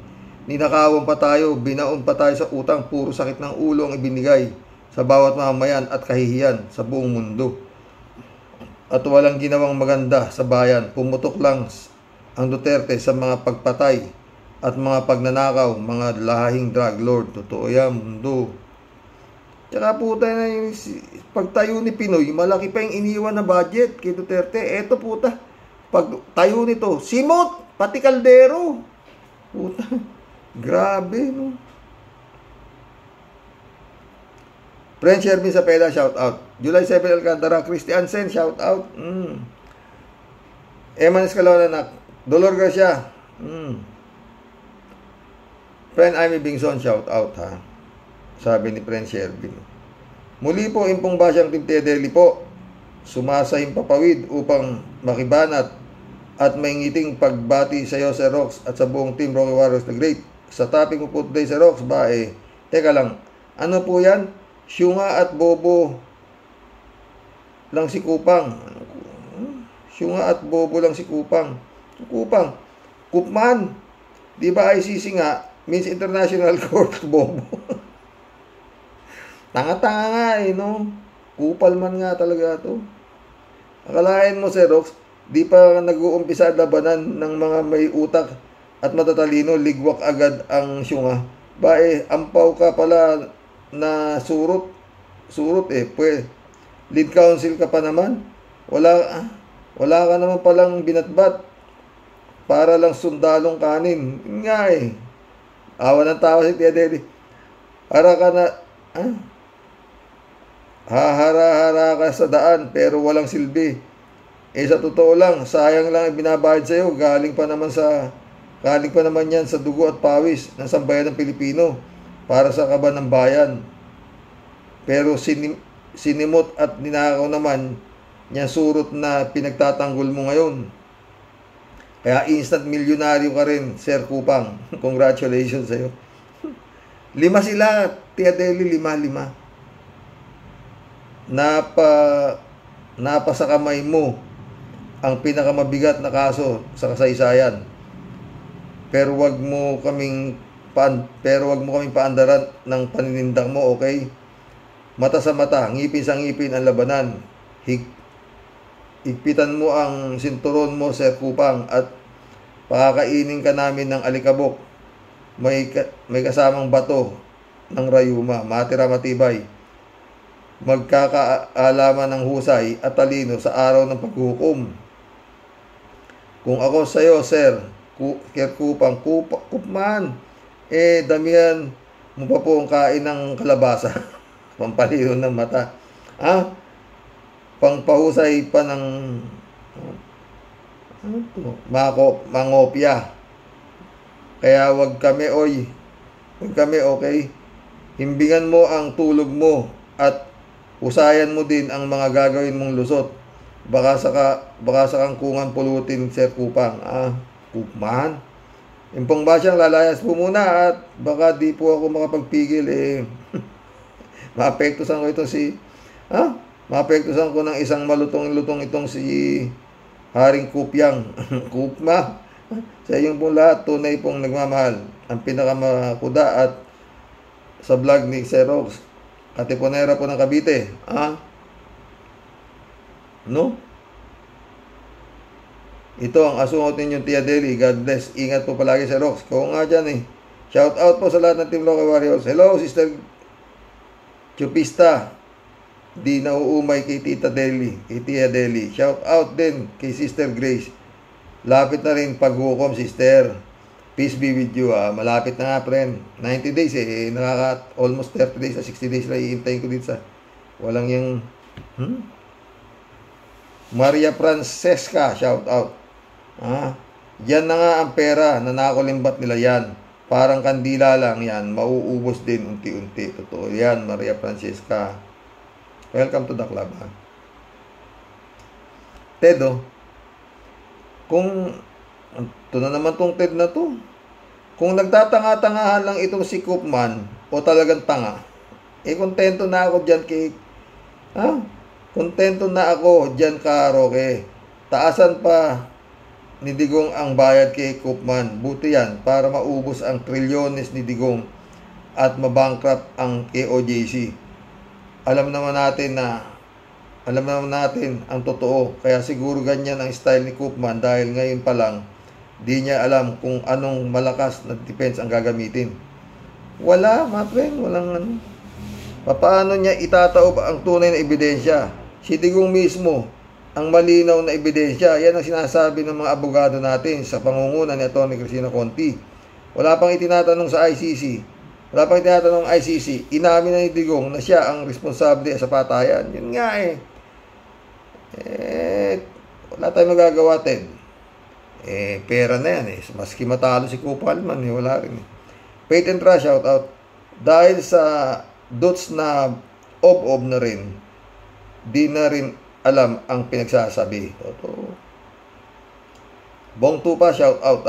Ninakawan pa tayo, binaon pa tayo sa utang, puro sakit ng ulo ang ibinigay sa bawat mamamayan at kahihiyan sa buong mundo. At walang ginawang maganda sa bayan. Pumutok lang ang Duterte sa mga pagpatay at mga pagnanakaw, mga lahing drug lord. Totoo yan, mundo. Tsaka puta na yung pagtayo ni Pinoy, malaki pa yung iniwan na budget kay Duterte. Eto puta, pagtayo nito, simot, pati kaldero. Puta, grabe, no? Friend Shervin Sapeda, shout out. July 7 Alcantara, Christian Sen, shout out. Eman Escalona, nak. Dolor Garcia. Friend Amy Bingson, shout out ha. Sabi ni Friend Shervin. Muli po, Impong Basyang Team Tia Deli po. Sumasahing papawid upang makibanat at may ngiting pagbati sa iyo, Sir Rox, at sa buong Team Rocky Warriors the Great. Sa topic mo po today, Sir Rox, teka lang, ano po yan? Syunga at bobo lang si Kupang. Syunga at bobo lang si Kupang. Kupang. Kupman. Di ba ICC nga, means International Court, bobo. Tanga-tanga nga no? Kupal man nga talaga to. Akalain mo, Sir Rox, di pa nag-uumpisa labanan ng mga may utak at matatalino, ligwak agad ang syunga. Ampaw ka pala na surot lead counsel ka pa naman, wala ka naman palang binatbat para lang sundalong kanin nga awa ng tawa si Tia Deli. Hara ka na hahara-hara ka sa daan pero walang silbi. Sa totoo lang, sayang lang binabayad sa'yo, galing pa naman yan sa dugo at pawis ng sambayan ng Pilipino para sa kaban ng bayan. Pero sinimot at ninakaw naman niya surot na pinagtatanggol mo ngayon. Kaya instant milyonaryo ka rin, Sir Kupang. Congratulations sa'yo. 5 sila, Tia Deli, 5. Napa sa kamay mo ang pinakamabigat na kaso sa kasaysayan. Pero wag mo kaming paandaran ng paninindak mo, okay? Mata sa mata, ngipin sa ngipin ang labanan. Higpitan mo ang sinturon mo, Sir Kupang, at pakakainin ka namin ng alikabok. May kasamang bato ng rayuma, matira matibay. Magkakaalaman ng husay at talino sa araw ng paghukom. Kung ako sa'yo, Sir Kupang, Kupman, damihan mo pa po ang kain ng kalabasa. Pampalino ng mata. Pangpahusay pa ng mangopya. Kaya wag kami, okay? Himbingan mo ang tulog mo at usayan mo din ang mga gagawin mong lusot. Baka sa kangkungan pulutin, Sir Kupang. Kupman. Impong Basyang, lalayas po muna at baka di po ako makapagpigil maapektusan ko maapektusan ko ng isang malutong-lutong itong si Haring Kupyang. Kupma, sa inyong pong lahat, tunay pong nagmamahal. Ang pinakamakuda at sa vlog ni Sir Rox, Katipunera po ng Cavite. No? Ito ang asungot ninyong Tia Deli. God bless. Ingat po palagi, Sir Rox. Kung nga dyan Shout out po sa lahat ng Team Rocky Warriors. Hello, Sister Chupista, di nauumay kay Tita Deli, kay Tia Deli. Shout out din kay Sister Grace. Lapit na rin paghukom, Sister. Peace be with you. Malapit na nga, friend. 90 days almost 30 days, 60 days lang iintayin ko dito sa walang yung Maria Francesca, shout out. Yan na nga ang pera na nakulimbat nila yan. Parang kandila lang yan. Mauubos din unti-unti. Totoo yan, Maria Francesca. Welcome to the club. Ted, kung ito na naman tong Ted na to. Kung nagtatanga-tangahan lang itong si Kupman o talagang tanga, kontento na ako dyan kay kontento na ako dyan ka Roque. Taasan pa ni Digong ang bayad kay Kupman. Buti yan para maubos ang trilyones ni Digong at mabankrupt ang KOJC. Alam naman natin ang totoo. Kaya siguro ganyan ang style ni Kupman dahil ngayon pa lang di niya alam kung anong malakas na defense ang gagamitin. Wala, my friend, walang paano niya itataob ang tunay na ebidensya? Si Digong mismo ang malinaw na ebidensya. Yan ang sinasabi ng mga abogado natin sa pangunguna ni Atty. Cristina Conti. Wala pang itinatanong sa ICC. Wala pang tinatanong ng ICC. Inamin na ni Digong na siya ang responsable sa patayan. Yun nga wala tayong magagawa, Ted. Pera na yan Maski matalo si Kupalman, wala rin Faith and Trust, shout out. Dahil sa dots na ob na rin, di na rin alam ang pinagsasabi. Totoo. Bong Tupa, shout out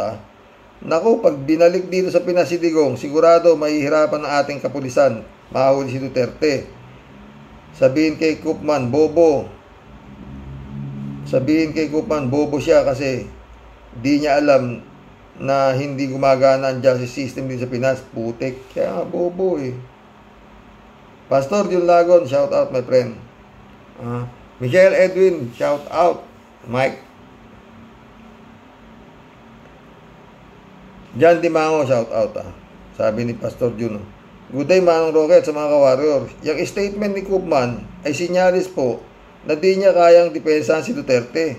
Naku, pag binalik dito sa Pinas si Digong, sigurado mahihirapan ang ating kapulisan. Mahuli si Duterte. Sabihin kay Koopman, bobo. Sabihin kay Koopman, bobo siya kasi di niya alam na hindi gumagana ang justice system din sa Pinas. Putik. Kaya nga, bobo Pastor Jun Lagon, shout out my friend. Michael Edwin, shout out. Mike. Jan Dimango, shout out Sabi ni Pastor Juno. Good day Manong Rocket sa mga ka-warrior. Yung statement ni Koopman ay sinyalis po na di niya kayang depensahan si Duterte.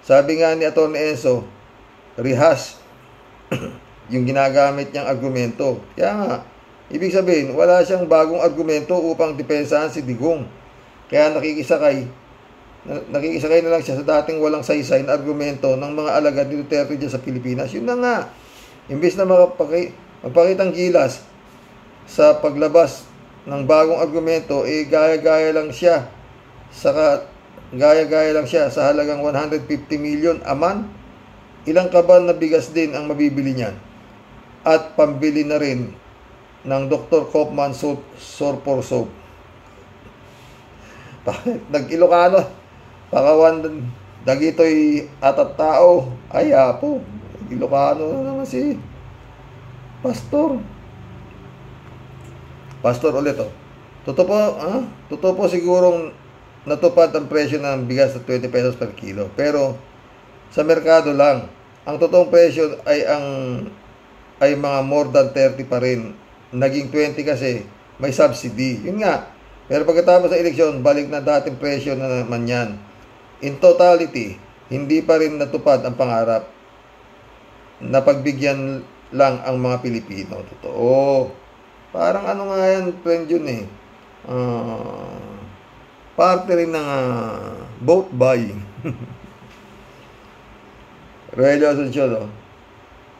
Sabi nga ni Atty. Enzo, rehas yung ginagamit niyang argumento. Kaya nga, ibig sabihin, wala siyang bagong argumento upang depensahan si Digong. Kaya nakikisakay na lang siya sa dating walang saysay na argumento ng mga alagad ni Duterte dyan sa Pilipinas. Yun na nga. Imbis na magpakitang gilas sa paglabas ng bagong argumento, gaya-gaya lang siya sa halagang 150 million a month. Ilang kaban na bigas din ang mabibili niyan. At pambili na rin ng Dr. Koopman Sorpor Soap. Nag-Ilocano, pakawan dagitoy atat tao, ay apo. Ilocano na naman si Pastor ulit Totoo po sigurong natupad ang presyo ng bigas na 20 pesos per kilo. Pero sa merkado lang. Ang totoong presyo ay mga more than 30 pa rin. Naging 20 kasi may subsidy. Yun nga. Pero pagkatapos sa eleksyon, balik na dating presyo na naman yan. In totality, hindi pa rin natupad ang pangarap. Napagbigyan lang ang mga Pilipino. Totoo. Parang ano nga yan, friend yun parte rin ng vote buying. Rogelio Asuncion,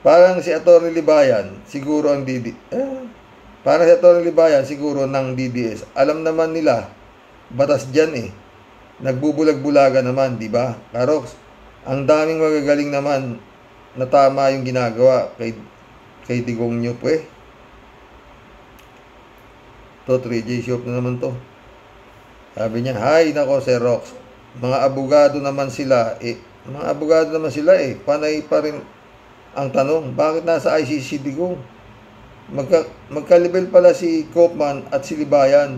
parang si Atty. Libayan, siguro ang parang si Atty. Libayan, siguro ng DDS. Alam naman nila, batas dyan Nagbubulag-bulaga naman, di ba? Karox, ang daming magagaling naman na tama yung ginagawa kay Digong nyo to 3J shop na naman to. Sabi niya, hay nako Sir Rox, mga abogado naman sila panay pa rin ang tanong, bakit nasa ICC Digong? Magka-level pala si Koopman at si Libayan.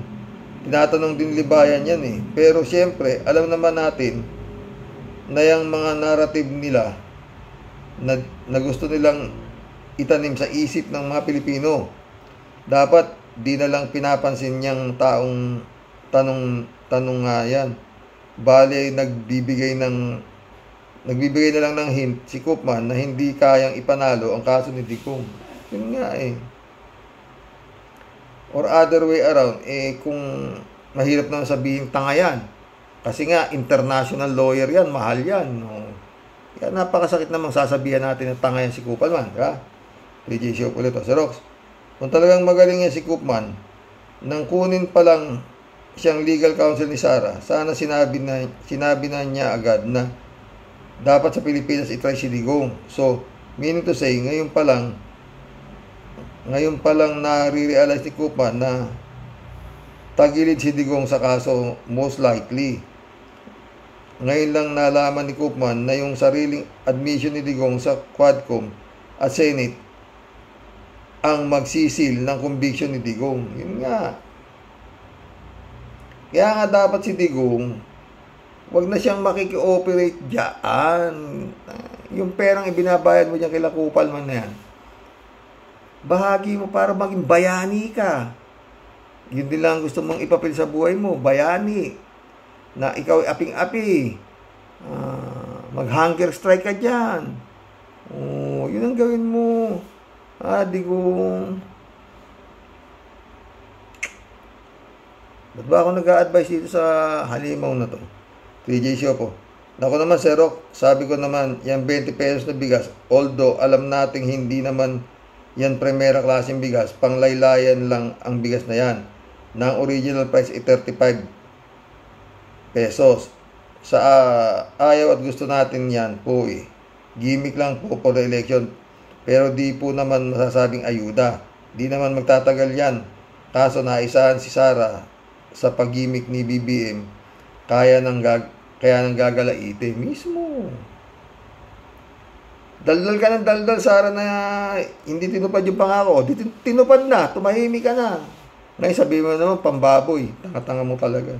Tinatanong din Libayan yan pero siyempre alam naman natin na yung mga narrative nila na gusto nilang itanim sa isip ng mga Pilipino. Dapat di na lang pinapansin niyang taong tanong nga yan. Bale, nagbibigay na lang ng hint si Koopman na hindi kayang ipanalo ang kaso ni Digong. Yun nga Or other way around, kung mahirap naman sabihin tanga yan. Kasi nga, international lawyer yan, mahal yan. Kaya napakasakit namang sasabihan natin na tanga yan si Koopman, diba? PJ Show ulit si Rox. Kung talagang magaling yan si Koopman, nang kunin pa lang siyang legal counsel ni Sara, sana sinabi na niya agad na dapat sa Pilipinas itry si Digong. So, meaning to say, ngayon pa lang nare-realize ni Koopman na tagilid si Digong sa kaso, most likely. Ngayon lang nalaman ni Koopman na yung sariling admission ni Digong sa Quadcom at Senate ang magsisil ng conviction ni Digong. Yun nga. Kaya nga dapat si Digong, wag na siyang makiki-operate dyan. Yung perang ibinabayad mo dyan kila Koopman na yan, bahagi mo para maging bayani ka. Yun din lang gusto mong ipapil sa buhay mo, bayani. Na ikaw ay aping-api. Mag-hunger strike ka dyan. Yun ang gawin mo. Digong. Ba't ba ako nag-a-advise dito sa halimaw na to? 3J Siopo. Naku naman, Serok, sabi ko naman, yan 20 pesos na bigas, although alam nating hindi naman yan primera klaseng bigas, panglaylayan lang ang bigas na yan. Na ang original price ay 35 pesos. Sa ayaw at gusto natin yan po eh. Gimmick lang po for the election. Pero di po naman masasabing ayuda. Di naman magtatagal yan. Kaso naisahan si Sara sa pag-gimmick ni BBM, kaya nang gagalaite mismo. Daldal ka ng daldal, Sara, na hindi tinupad yung pangako. Tinupad na, tumahimik ka na. Ngayon sabihin mo naman, pambaboy. Tanga-tanga mo talaga.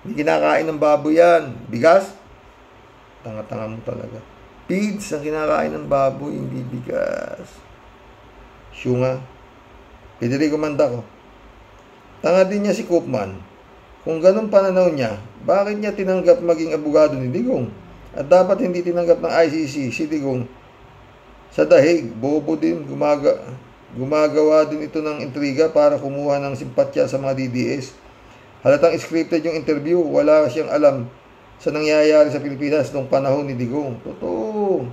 Hindi kinakain ng baboy yan. Bigas? Tanga-tanga mo talaga. Pigs ang kinakain ng baboy, hindi bigas. Syunga. Federico Mandaco. Tanga din niya si Koopman. Kung ganun pananaw niya, bakit niya tinanggap maging abogado ni Digong? At dapat hindi tinanggap ng ICC si Digong sa dahig. Bobo din, gumagawa din ito ng intriga para kumuha ng simpatya sa mga DDS. Halatang scripted yung interview, wala siyang alam sa nangyayari sa Pilipinas noong panahon ni Digong. Totoo.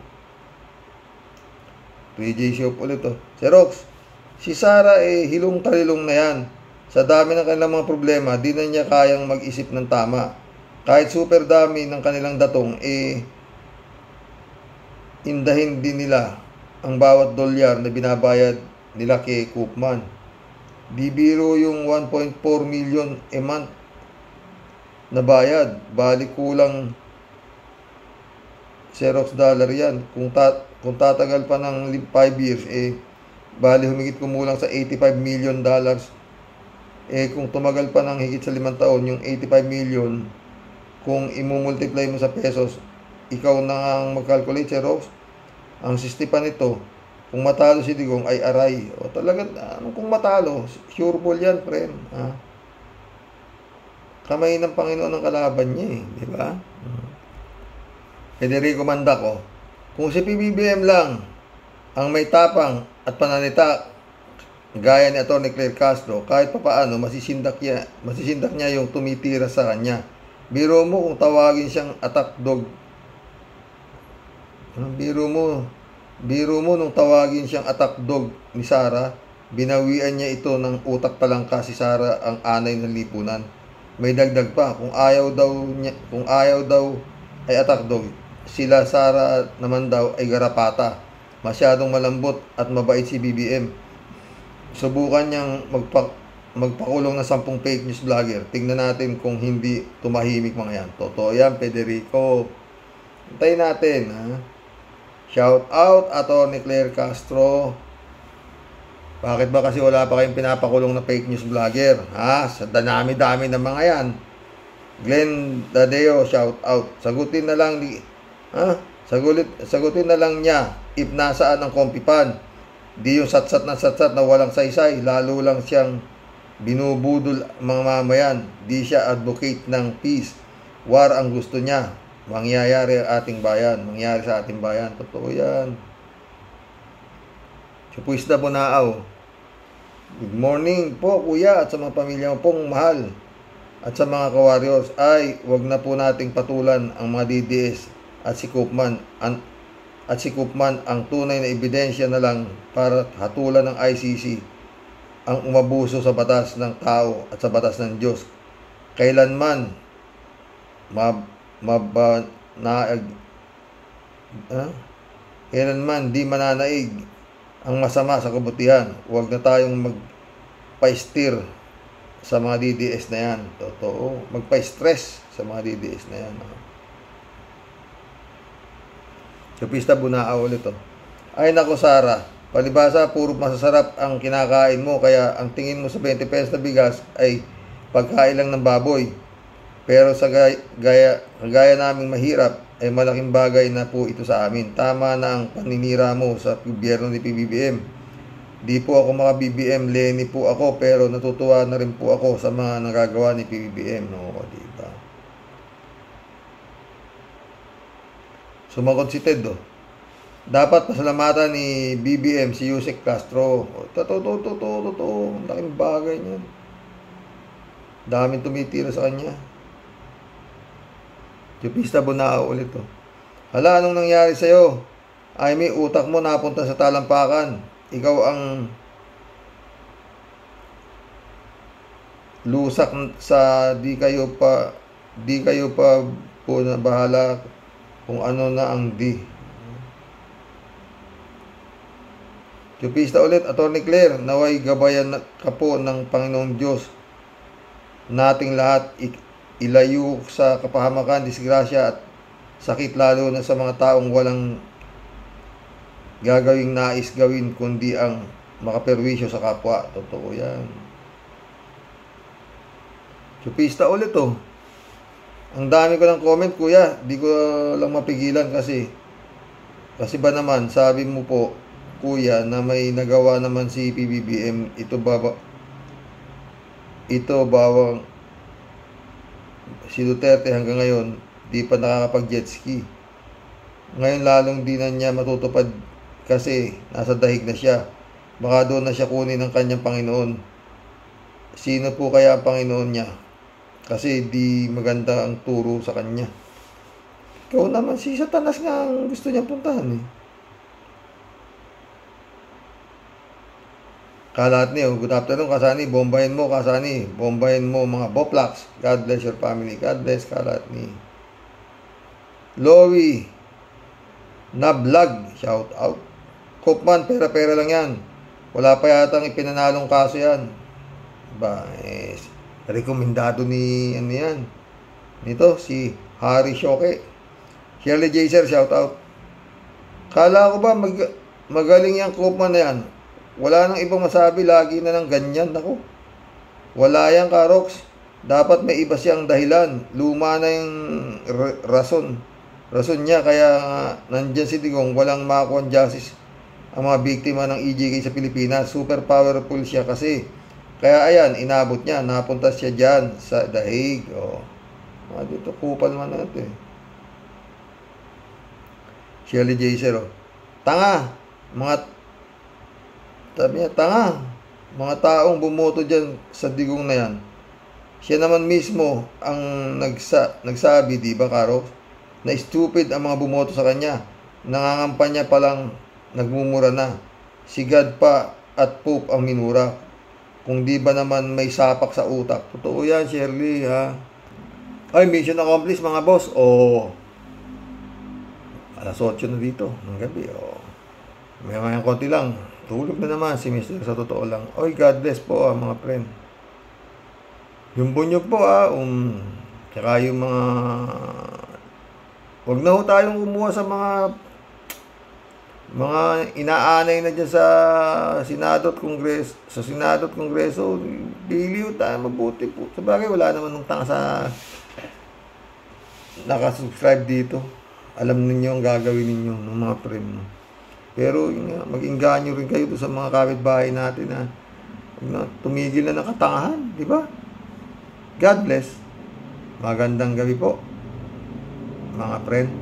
3J Shop ulit to. Xerox, si Sara hilong talilong na yan. Sa dami ng kanilang mga problema, di na niya kayang mag-isip ng tama. Kahit super dami ng kanilang datong, indahin din nila ang bawat dolyar na binabayad nila kay Koopman. Di biro yung 1.4 million a month na bayad. Balik kulang Xerox dollar yan. Kung tatagal pa ng 5 years, bali humigit kumulang sa $85 million. Kung tumagal pa ng higit sa 5 taon, yung 85 million, kung imumultiply mo sa pesos, ikaw na ang mag-calculate, Xerox. Ang sisti pa nito, kung matalo si Digong ay aray. O talaga, kung matalo, sure ball yan, friend. Kamay ng Panginoon ang kalaban niya di ba? Federico Mandaco, kung si PBBM lang ang may tapang at pananita gaya ni Atty. Claire Castro, kahit papaano masisindak niya yung tumitira sa kanya. Biro mo kung tawagin siyang attack dog. Biro mo nung tawagin siyang attack dog ni Sara, binawian niya ito ng utak palangka si Sara ang anay ng lipunan. May dagdag pa, kung ayaw daw ay attack dog, sila Sara naman daw ay garapata. Masyadong malambot at mabait si BBM. Subukan niyang magpakulong ng 10 fake news vlogger. Tingnan natin kung hindi tumahimik mga yan. Totoo yan, Federico. Hintayin natin, Shout out, Atty. Claire Castro. Bakit ba kasi wala pa kayong pinapakulong na fake news vlogger? Sa dami-dami ng mga yan. Glenn Dadeo, shout out. Sagutin na lang niya if nasaan ang kompipan. Di yung satsat na walang saysay, lalo lang siyang binubudol mga mamayan. Di siya advocate ng peace. War ang gusto niya. Mangyayari sa ating bayan. Totoo yan. Chupuisda Bonaaw. Good morning po, kuya, at sa mga pamilya mo pong mahal. At sa mga ka-warriors, wag na po nating patulan ang mga DDS at si Koopman. Ang tunay na ebidensya na lang para hatulan ng ICC ang umabuso sa batas ng tao at sa batas ng Diyos. Kailanman di mananaig ang masama sa kabutihan. Huwag na tayong magpa-steer sa mga DDS na yan. Totoo. Magpa-stress sa mga DDS na yan. Chupista Bunaaw ulit to. Ay nako Sara, palibasa puro masasarap ang kinakain mo, kaya ang tingin mo sa 20 pesos na bigas ay pagkain lang ng baboy. Pero sa gaya naming mahirap, ay malaking bagay na po ito sa amin. Tama na ang paninira mo sa gobyerno ni PBBM. Di po ako mga BBM, Lenny po ako, pero natutuwa na rin po ako sa mga nagagawa ni PBBM. No, diba? Sumagot si Ted, dapat pasalamatan ni BBM si Yusek Castro. Totoo. Ang laking bagay niyan. Daming tumitira sa kanya. Chupista Bonao ulit to. Hala, anong nangyari sa'yo? Amy, utak mo napunta sa talampakan. Ikaw ang lusak sa di kayo pa po na bahala kung ano na ang di. Chupista ulit, Attorney Claire, naway gabayan ka po ng Panginoong Diyos nating lahat ilayo sa kapahamakan, disgrasya at sakit, lalo na sa mga taong walang gagawing nais gawin kundi ang makaperwisyo sa kapwa. Totoo yan. Chupista ulit oh. Ang dami ko ng comment, kuya. Di ko lang mapigilan kasi ba naman, sabi mo po, kuya, na may nagawa naman si PBBM. Ito bawang si Duterte hanggang ngayon di pa nakakapag-jet ski. Ngayon lalong di na niya matutupad kasi nasa dahig na siya. Baka doon na siya kunin ng kanyang Panginoon. Sino po kaya ang Panginoon niya? Kasi di maganda ang turo sa kanya. Ikaw naman, si Satanas nga ang gusto niyang puntahan eh. Kalat niyo, good afternoon Kasani, bombahin mo Kasani, bombahin mo mga Boplax. God bless your family, God bless Kalat ni Lowy na vlog, shout out. Kopman, pera-pera lang yan. Wala pa yatang ipinanalong kaso yan. Ba, rekomendado ni, ano yan, nito, si Harry Shoke. Shirley Jaser, shout out. Kala ko ba magaling yung Kopman na yan? Wala nang ibang masabi, lagi na ng ganyan. Ako, wala yan Karox. Dapat may iba siyang dahilan. Luma na yung rason niya, kaya nandyan si Digong. Walang makakuha justice ang mga biktima ng EJK sa Pilipinas. Super powerful siya kasi. Kaya ayan, inabot niya, napunta siya dyan sa dahig. Dito kupal man natin. Shirley Jaser, tanga, sabi niya, tanga, mga taong bumoto dyan sa Digong na yan. Siya naman mismo ang nagsabi, di ba Karo, na stupid ang mga bumoto sa kanya. Nangangampanya pa lang, nagmumura na. Si God pa at Pope ang minura. Kung di ba naman may sapak sa utak. Totoo yan, Shirley, ha? Ay, mission accomplished mga boss. Alas 8 na dito ng gabi. May konti lang. Tulog na naman si Mr. Sa totoo lang. Oy, God bless po mga friend. Yung bunyog po tsaka yung mga huwag na ho tayong kumuha sa mga inaanay na dyan sa Senado at Kongreso. Sa Senado at Kongreso, biliw tayo mabuti po. Sabagay, wala naman nung tanga sa nakasubscribe dito. Alam ninyo ang gagawin ninyo ng mga friend mo. Pero mag-inganyo rin kayo sa mga kapitbahay natin na tumigil na ng katangahan, di ba? God bless. Magandang gabi po, mga friend.